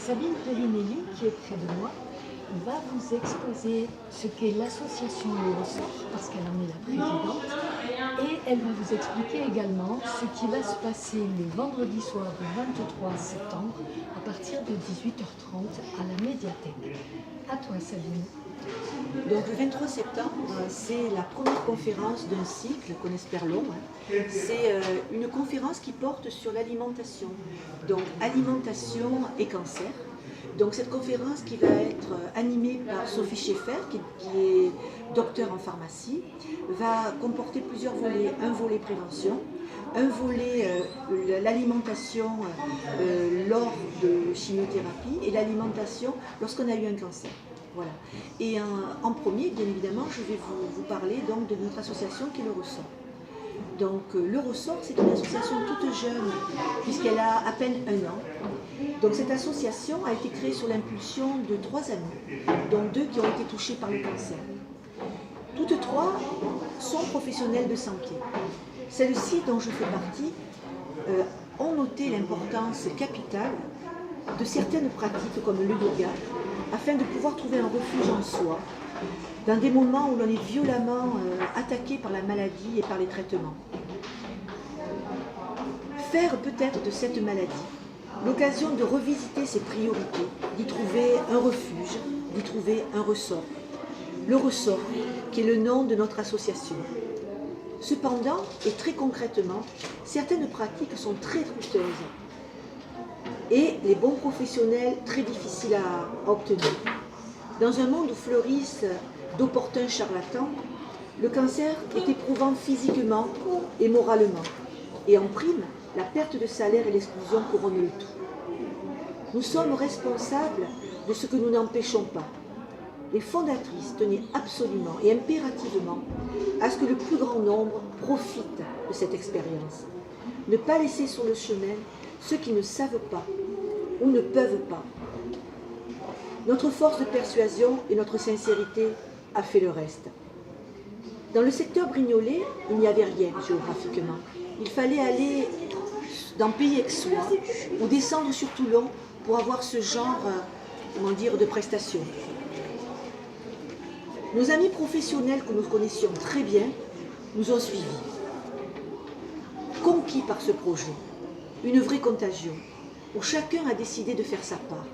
Sabine Pellinelli, qui est près de moi, va vous exposer ce qu'est l'association Le Ressort, parce qu'elle en est la présidente, et elle va vous expliquer également ce qui va se passer le vendredi soir du 23 septembre à partir de 18h30 à la médiathèque. À toi, Sabine. Donc le 23 septembre, c'est la première conférence d'un cycle qu'on espère long. C'est une conférence qui porte sur l'alimentation, donc alimentation et cancer. Donc cette conférence qui va être animée par Sophie Schaeffer, qui est docteur en pharmacie, va comporter plusieurs volets. Un volet prévention, un volet l'alimentation lors de chimiothérapie et l'alimentation lorsqu'on a eu un cancer. Voilà. Et en premier, bien évidemment, je vais vous parler donc de notre association qui est Le Ressort. Donc Le Ressort, c'est une association toute jeune, puisqu'elle a à peine 1 an. Donc cette association a été créée sur l'impulsion de 3 amis, dont 2 qui ont été touchés par le cancer. Toutes 3 sont professionnelles de santé. Celles-ci, dont je fais partie, ont noté l'importance capitale de certaines pratiques comme le yoga, afin de pouvoir trouver un refuge en soi, dans des moments où l'on est violemment attaqué par la maladie et par les traitements. Faire peut-être de cette maladie l'occasion de revisiter ses priorités, d'y trouver un refuge, d'y trouver un ressort. Le Ressort, qui est le nom de notre association. Cependant, et très concrètement, certaines pratiques sont très coûteuses et les bons professionnels très difficiles à obtenir. Dans un monde où fleurissent d'opportuns charlatans, le cancer est éprouvant physiquement et moralement. Et en prime, la perte de salaire et l'exclusion couronnent le tout. Nous sommes responsables de ce que nous n'empêchons pas. Les fondatrices tenaient absolument et impérativement à ce que le plus grand nombre profite de cette expérience. Ne pas laisser sur le chemin ceux qui ne savent pas ou ne peuvent pas. Notre force de persuasion et notre sincérité a fait le reste. Dans le secteur Brignolet, il n'y avait rien géographiquement. Il fallait aller dans Pays-Aixois ou descendre sur Toulon pour avoir ce genre de prestations. Nos amis professionnels que nous connaissions très bien nous ont suivis. Conquis par ce projet, une vraie contagion, où chacun a décidé de faire sa part.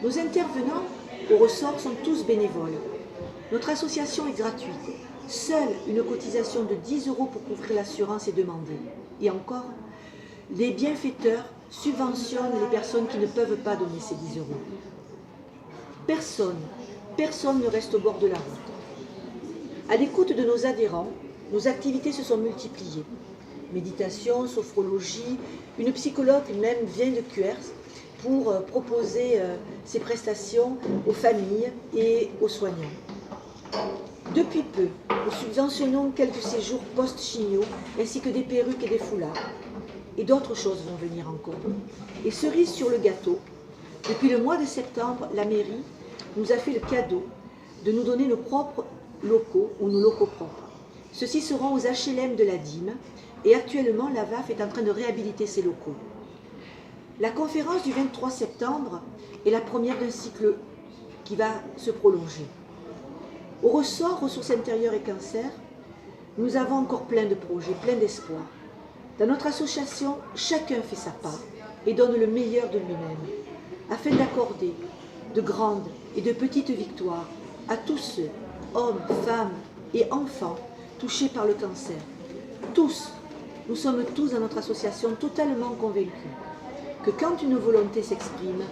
Nos intervenants au Ressort sont tous bénévoles. Notre association est gratuite. Seule une cotisation de 10 € pour couvrir l'assurance est demandée. Et encore, les bienfaiteurs subventionnent les personnes qui ne peuvent pas donner ces 10 €. Personne ne reste au bord de la route. À l'écoute de nos adhérents, nos activités se sont multipliées. Méditation, sophrologie, une psychologue même vient de Cuers pour proposer ses prestations aux familles et aux soignants. Depuis peu, nous subventionnons quelques séjours post-chimio ainsi que des perruques et des foulards. Et d'autres choses vont venir encore. Et cerise sur le gâteau, depuis le mois de septembre, la mairie nous a fait le cadeau de nous donner nos propres locaux ou nos locaux propres. Ceux-ci seront aux HLM de la Dîme et actuellement la VAF est en train de réhabiliter ces locaux. La conférence du 23 septembre est la première d'un cycle qui va se prolonger. Au Ressort, ressources intérieures et cancer, nous avons encore plein de projets, plein d'espoir. Dans notre association, chacun fait sa part et donne le meilleur de lui-même, afin d'accorder de grandes et de petites victoires à tous ceux, hommes, femmes et enfants, touchés par le cancer. Tous, nous sommes tous dans notre association totalement convaincus que quand une volonté s'exprime,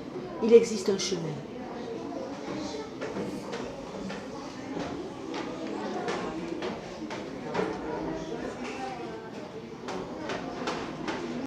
il existe un chemin.